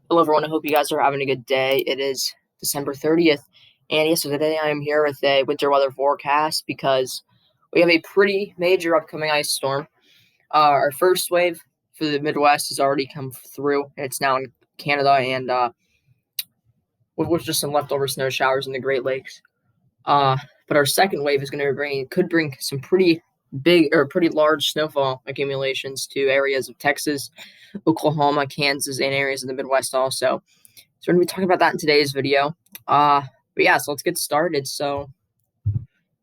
Hello, everyone. I hope you guys are having a good day. It is December 30th, and yes, so today I am here with a winter weather forecast because we have a pretty major upcoming ice storm. Our first wave for the Midwest has already come through, and it's now in Canada, and with just some leftover snow showers in the Great Lakes. But our second wave is going to could bring some pretty big or pretty large snowfall accumulations to areas of Texas, Oklahoma, Kansas, and areas in the Midwest also. So we're going to be talking about that in today's video. But yeah, so let's get started. So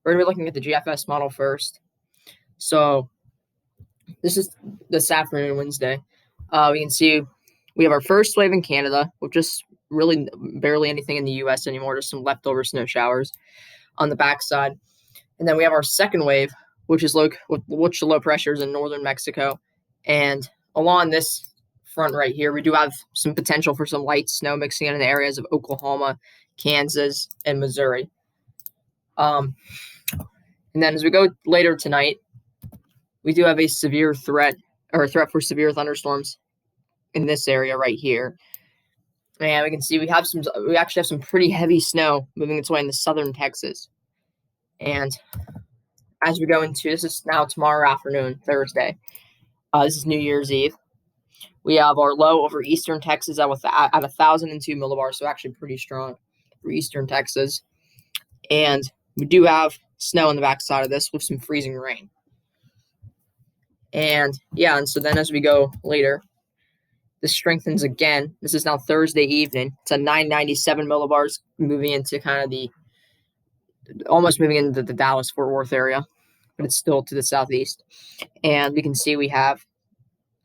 we're going to be looking at the GFS model first. So this is this afternoon, Wednesday. We can see we have our first wave in Canada, with just really barely anything in the U.S. anymore, just some leftover snow showers on the backside. And then we have our second wave, which is the low pressures in northern Mexico. And along this front right here, we do have some potential for some light snow mixing in the areas of Oklahoma, Kansas, and Missouri. And then as we go later tonight, we do have a threat for severe thunderstorms in this area right here. And we can see we actually have some pretty heavy snow moving its way into southern Texas. And as we go into, this is now tomorrow afternoon, Thursday. This is New Year's Eve. We have our low over eastern Texas at 1,002 millibars, so actually pretty strong for eastern Texas. And we do have snow on the backside of this with some freezing rain. And so then as we go later, this strengthens again. This is now Thursday evening. It's a 997 millibars, moving into kind of almost moving into the Dallas-Fort Worth area, but it's still to the southeast. And we can see we have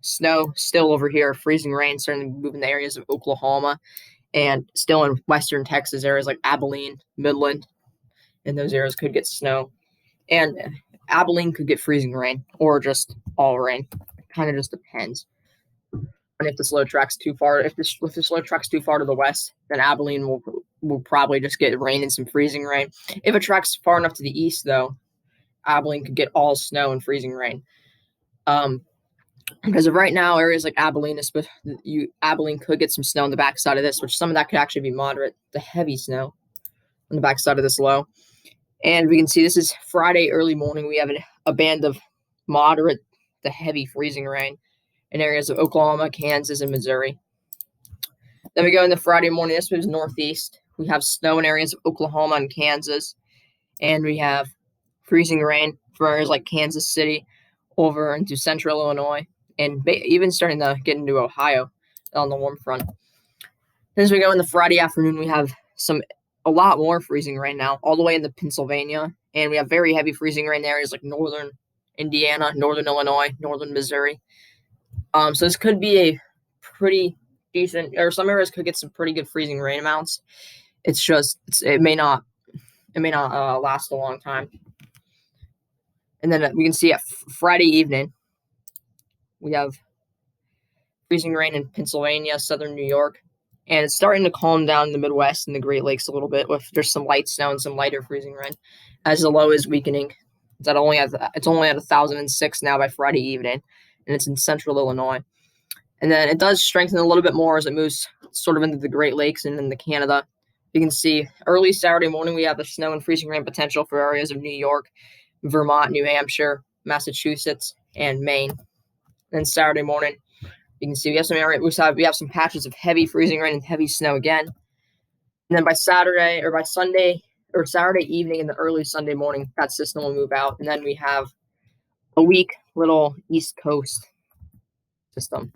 snow still over here, freezing rain starting to move in the areas of Oklahoma, and still in western Texas, areas like Abilene, Midland, and those areas could get snow. And Abilene could get freezing rain or just all rain. It kind of just depends. And if this low tracks too far, if this low tracks too far to the west, then Abilene will probably just get rain and some freezing rain. If it tracks far enough to the east, though, Abilene could get all snow and freezing rain. Because of right now, areas like Abilene could get some snow on the backside of this, which some of that could actually be moderate to heavy snow on the backside of this low. And we can see this is Friday early morning. We have a band of moderate to heavy freezing rain in areas of Oklahoma, Kansas, and Missouri. Then we go into Friday morning. This moves northeast. We have snow in areas of Oklahoma and Kansas. And we have freezing rain for areas like Kansas City over into central Illinois, and even starting to get into Ohio on the warm front. Then as we go in the Friday afternoon, we have a lot more freezing rain now, all the way into Pennsylvania. And we have very heavy freezing rain in areas like northern Indiana, northern Illinois, northern Missouri. So this could be a pretty decent, or some areas could get some pretty good freezing rain amounts. It may not last a long time. And then we can see at Friday evening, we have freezing rain in Pennsylvania, southern New York, and it's starting to calm down in the Midwest and the Great Lakes a little bit with there's some light snow and some lighter freezing rain as the low is weakening. It's only at 1,006 now by Friday evening, and it's in central Illinois. And then it does strengthen a little bit more as it moves sort of into the Great Lakes and into Canada. You can see early Saturday morning, we have the snow and freezing rain potential for areas of New York, Vermont, New Hampshire, Massachusetts, and Maine. Then Saturday morning, you can see we have some patches of heavy freezing rain and heavy snow again. And then by Saturday evening and the early Sunday morning, that system will move out. And then we have a weak little East Coast system.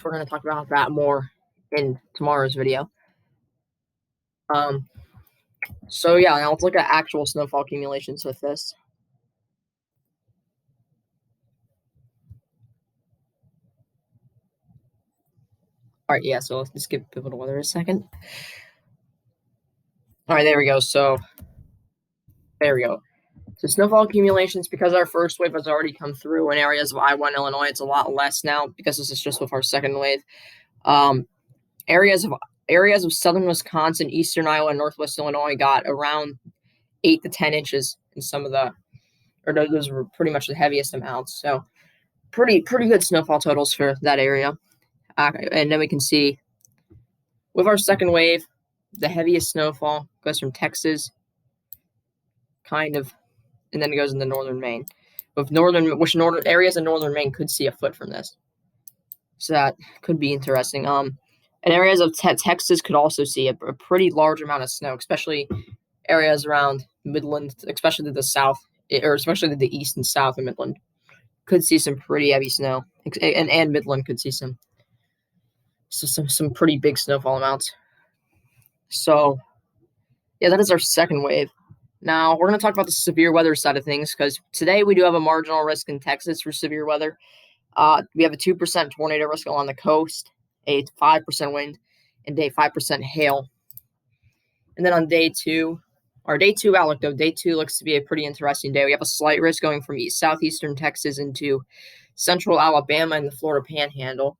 We're going to talk about that more in tomorrow's video. So now let's look at actual snowfall accumulations with this. All right, so let's skip pivotal weather a second. All right, there we go. So there we go. So snowfall accumulations, because our first wave has already come through in areas of Iowa and Illinois, it's a lot less now because this is just with our second wave. Areas of southern Wisconsin, eastern Iowa, and northwest Illinois got around 8 to 10 inches in those were pretty much the heaviest amounts. So pretty good snowfall totals for that area. And then we can see with our second wave, the heaviest snowfall goes from Texas, kind of, and then it goes into northern Maine. With northern areas in northern Maine could see a foot from this, so that could be interesting. And areas of Texas could also see a pretty large amount of snow, especially areas around Midland, especially to the south, or especially to the east and south of Midland, could see some pretty heavy snow, and Midland could see some pretty big snowfall amounts. So, yeah, that is our second wave. Now, we're going to talk about the severe weather side of things, because today we do have a marginal risk in Texas for severe weather. We have a 2% tornado risk along the coast, a 5% wind, and a 5% hail. And then on day two, our day two outlook, though, day two looks to be a pretty interesting day. We have a slight risk going from southeastern Texas into central Alabama and the Florida Panhandle.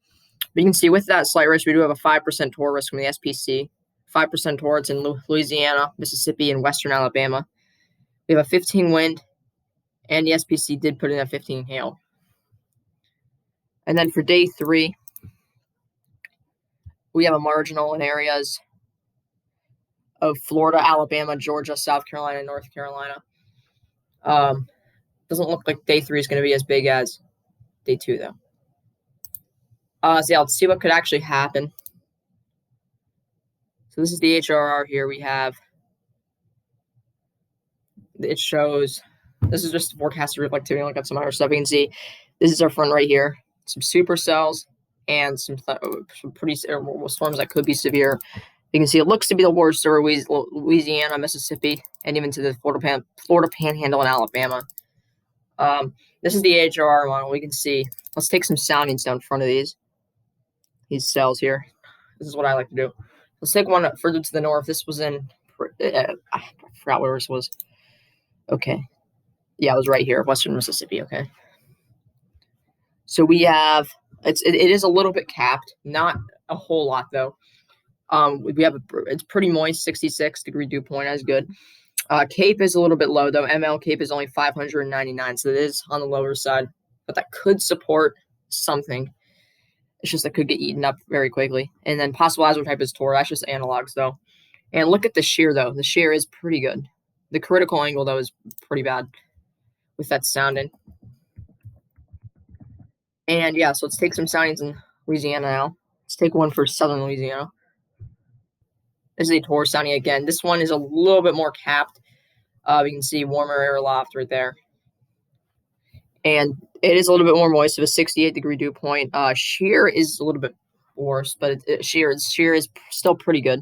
But you can see with that slight risk, we do have a 5% tornado risk from the SPC, 5% towards in Louisiana, Mississippi, and western Alabama. We have a 15 wind, and the SPC did put in a 15 hail. And then for day three, we have a marginal in areas of Florida, Alabama, Georgia, South Carolina, North Carolina. Doesn't look like day three is going to be as big as day two, though. So yeah, let's see what could actually happen. So this is the HRR here. We have, it shows, this is just forecasted reflectivity. Look at some other stuff. You can see this is our front right here. Some supercells and some pretty storms that could be severe. You can see it looks to be the worst over Louisiana, Mississippi, and even to the Florida Panhandle and Alabama. This is the HRR model. We can see. Let's take some soundings down in front of these cells here. This is what I like to do. Let's take one further to the north. This was in, I forgot where this was. Okay. Yeah, it was right here, western Mississippi. Okay. So we have, it is a little bit capped, not a whole lot though. We have it's pretty moist, 66 degree dew point. That's good. Cape is a little bit low though. ML Cape is only 599, so it is on the lower side, but that could support something. It's just that could get eaten up very quickly. And then possible azotype is Tor. That's just analogs though. And look at the shear though. The shear is pretty good. The critical angle though is pretty bad with that sounding. And yeah, so let's take some soundings in Louisiana now. Let's take one for southern Louisiana. This is a Tor sounding again. This one is a little bit more capped. We can see warmer air loft right there. And it is a little bit more moist of a 68 degree dew point. Shear is a little bit worse, but shear is still pretty good.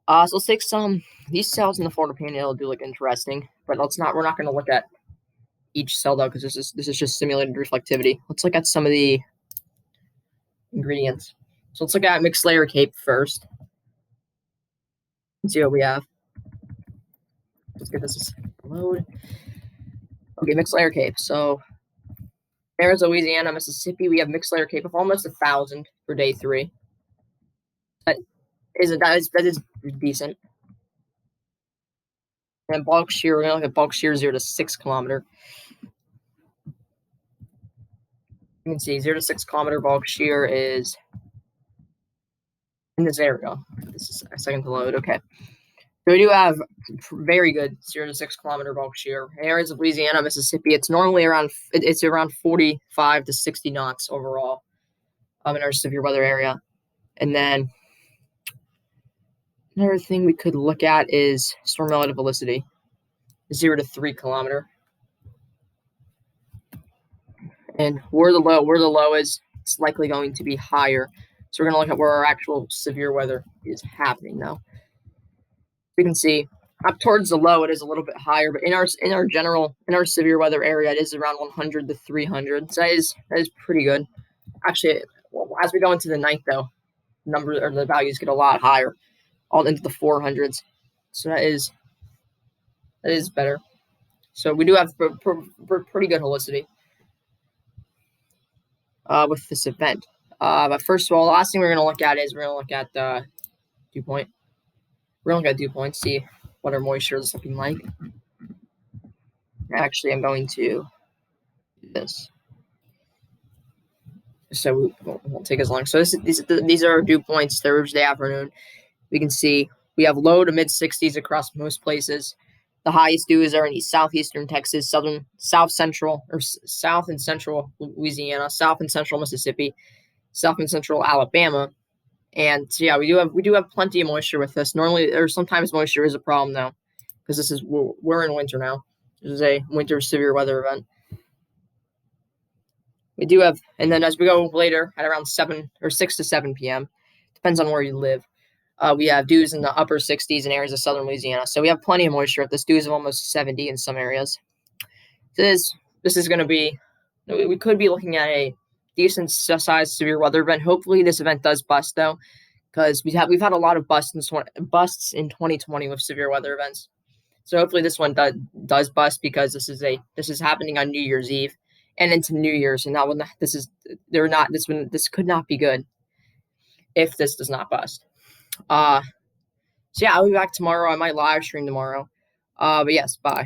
So let's take these cells in the Florida Panhandle do look interesting, but we're not going to look at each cell though, because this is just simulated reflectivity. Let's look at some of the ingredients. So let's look at mixed layer cape first. Let's see what we have. Let's get this load. Okay, mixed layer cape. So Arizona, Louisiana, Mississippi, we have mixed layer cape of almost 1,000 for day three. That is decent. And bulk shear, we're gonna look at bulk shear 0 to 6 kilometer. You can see 0 to 6 kilometer bulk shear is in this area. This is a second to load. Okay. So we do have very good 0 to 6 kilometer bulk shear. Areas of Louisiana, Mississippi, it's normally around 45 to 60 knots overall in our severe weather area. And then another thing we could look at is storm relative velocity, 0 to 3 kilometer. And where the low is, it's likely going to be higher. So we're going to look at where our actual severe weather is happening now. You can see up towards the low, it is a little bit higher, but in our severe weather area, it is around 100 to 300. So that is pretty good. Actually, as we go into the night, though, the values get a lot higher, all into the 400s. So that is better. So we do have pretty good helicity with this event. But first of all, the last thing we're going to look at is the dew point. We're going to look at dew point, see what our moisture is looking like. Actually, I'm going to do this. so it won't take as long. So these are our dew points Thursday afternoon. We can see we have low to mid 60s across most places. The highest dews are in southeastern Texas, south central and central Louisiana, south and central Mississippi, south and central Alabama. And so, yeah, we do have plenty of moisture with this. Normally, or sometimes moisture is a problem though, because we're in winter now. This is a winter severe weather event. We do have, and then as we go later at around 6 to 7 p.m., depends on where you live. We have dews in the upper 60s in areas of southern Louisiana. So we have plenty of moisture at this. Dews of almost 70 in some areas. This is going to be, we could be looking at a decent sized severe weather event. Hopefully this event does bust though, because we've had a lot of busts in 2020 with severe weather events. So hopefully this one does bust, because this is happening on New Year's Eve and into New Year's, and this could not be good if this does not bust. So yeah, I'll be back tomorrow. I might live stream tomorrow. But yes, bye.